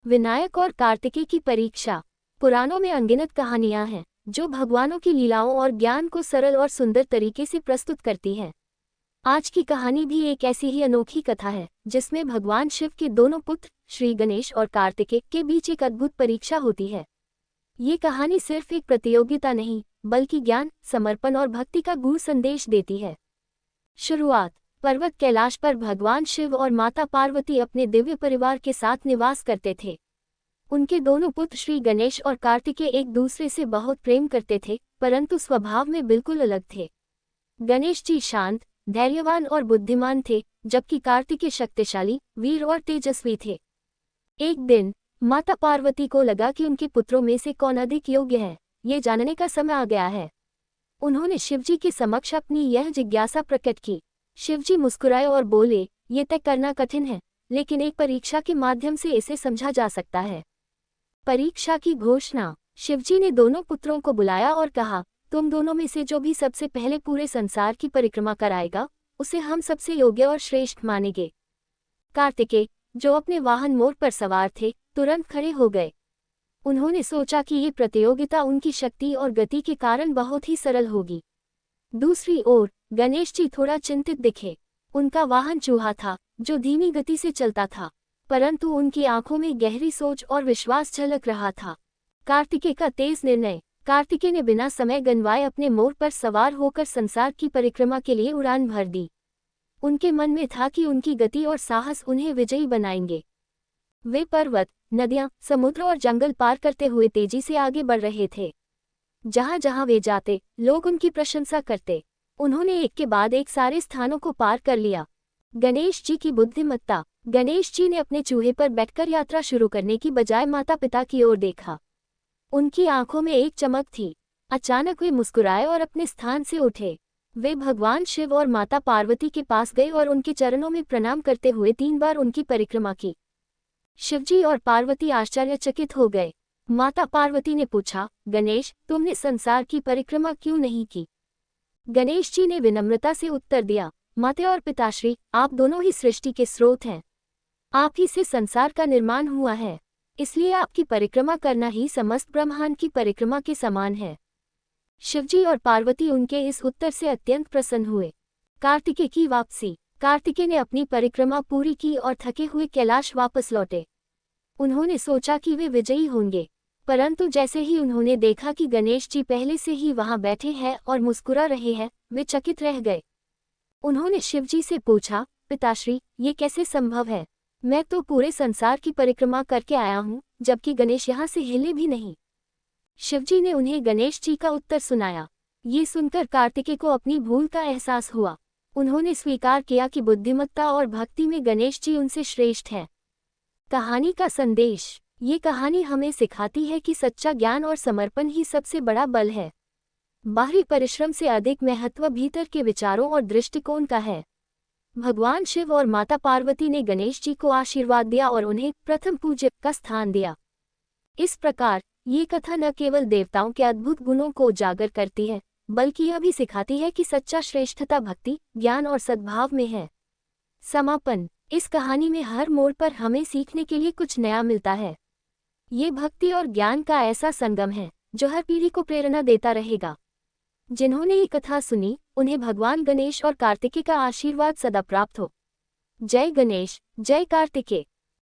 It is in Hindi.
विनायक और कार्तिकेय की परीक्षा। पुराणों में अनगिनत कहानियां हैं जो भगवानों की लीलाओं और ज्ञान को सरल और सुंदर तरीके से प्रस्तुत करती हैं। आज की कहानी भी एक ऐसी ही अनोखी कथा है जिसमें भगवान शिव के दोनों पुत्र श्री गणेश और कार्तिकेय के बीच एक अद्भुत परीक्षा होती है। ये कहानी सिर्फ एक प्रतियोगिता नहीं बल्कि ज्ञान, समर्पण और भक्ति का गूढ़ संदेश देती है। शुरुआत। पर्वत कैलाश पर भगवान शिव और माता पार्वती अपने दिव्य परिवार के साथ निवास करते थे। उनके दोनों पुत्र श्री गणेश और कार्तिकेय एक दूसरे से बहुत प्रेम करते थे, परंतु स्वभाव में बिल्कुल अलग थे। गणेश जी शांत, धैर्यवान और बुद्धिमान थे, जबकि कार्तिकेय शक्तिशाली, वीर और तेजस्वी थे। एक दिन माता पार्वती को लगा कि उनके पुत्रों में से कौन अधिक योग्य है, ये जानने का समय आ गया है। उन्होंने शिवजी के समक्ष अपनी यह जिज्ञासा प्रकट की। शिवजी मुस्कुराए और बोले, ये तय करना कठिन है, लेकिन एक परीक्षा के माध्यम से इसे समझा जा सकता है। परीक्षा की घोषणा। शिवजी ने दोनों पुत्रों को बुलाया और कहा, तुम दोनों में से जो भी सबसे पहले पूरे संसार की परिक्रमा कराएगा, उसे हम सबसे योग्य और श्रेष्ठ मानेंगे। कार्तिकेय, जो अपने वाहन मोर पर सवार थे, तुरंत खड़े हो गए। उन्होंने सोचा कि ये प्रतियोगिता उनकी शक्ति और गति के कारण बहुत ही सरल होगी। दूसरी ओर गणेश जी थोड़ा चिंतित दिखे। उनका वाहन चूहा था, जो धीमी गति से चलता था, परंतु उनकी आंखों में गहरी सोच और विश्वास झलक रहा था। कार्तिकेय का तेज निर्णय। कार्तिकेय ने बिना समय गंवाए अपने मोर पर सवार होकर संसार की परिक्रमा के लिए उड़ान भर दी। उनके मन में था कि उनकी गति और साहस उन्हें विजयी बनाएंगे। वे पर्वत, नदियां, समुद्र और जंगल पार करते हुए तेजी से आगे बढ़ रहे थे। जहां जहां वे जाते, लोग उनकी प्रशंसा करते। उन्होंने एक के बाद एक सारे स्थानों को पार कर लिया। गणेश जी की बुद्धिमत्ता। गणेश जी ने अपने चूहे पर बैठकर यात्रा शुरू करने की बजाय माता पिता की ओर देखा। उनकी आंखों में एक चमक थी। अचानक वे मुस्कुराए और अपने स्थान से उठे। वे भगवान शिव और माता पार्वती के पास गए और उनके चरणों में प्रणाम करते हुए 3 बार उनकी परिक्रमा की। शिवजी और पार्वती आश्चर्यचकित हो गए। माता पार्वती ने पूछा, गणेश, तुमने संसार की परिक्रमा क्यों नहीं की? गणेश जी ने विनम्रता से उत्तर दिया, माता और पिताश्री, आप दोनों ही सृष्टि के स्रोत हैं। आप ही से संसार का निर्माण हुआ है, इसलिए आपकी परिक्रमा करना ही समस्त ब्रह्मांड की परिक्रमा के समान है। शिवजी और पार्वती उनके इस उत्तर से अत्यंत प्रसन्न हुए। कार्तिकेय की वापसी। कार्तिकेय ने अपनी परिक्रमा पूरी की और थके हुए कैलाश वापस लौटे। उन्होंने सोचा कि वे विजयी होंगे, परंतु जैसे ही उन्होंने देखा कि गणेश जी पहले से ही वहां बैठे हैं और मुस्कुरा रहे हैं, वे चकित रह गए। उन्होंने शिवजी से पूछा, पिताश्री, ये कैसे संभव है? मैं तो पूरे संसार की परिक्रमा करके आया हूँ, जबकि गणेश यहाँ से हिले भी नहीं। शिवजी ने उन्हें गणेश जी का उत्तर सुनाया। ये सुनकर कार्तिकेय को अपनी भूल का एहसास हुआ। उन्होंने स्वीकार किया कि बुद्धिमत्ता और भक्ति में गणेश जी उनसे श्रेष्ठ हैं। कहानी का संदेश। ये कहानी हमें सिखाती है कि सच्चा ज्ञान और समर्पण ही सबसे बड़ा बल है। बाहरी परिश्रम से अधिक महत्व भीतर के विचारों और दृष्टिकोण का है। भगवान शिव और माता पार्वती ने गणेश जी को आशीर्वाद दिया और उन्हें प्रथम पूज्य का स्थान दिया। इस प्रकार ये कथा न केवल देवताओं के अद्भुत गुणों को उजागर करती है, बल्कि यह भी सिखाती है कि सच्चा श्रेष्ठता भक्ति, ज्ञान और सद्भाव में है। समापन। इस कहानी में हर मोड़ पर हमें सीखने के लिए कुछ नया मिलता है। ये भक्ति और ज्ञान का ऐसा संगम है जो हर पीढ़ी को प्रेरणा देता रहेगा। जिन्होंने ये कथा सुनी, उन्हें भगवान गणेश और कार्तिकेय का आशीर्वाद सदा प्राप्त हो। जय गणेश, जय कार्तिकेय।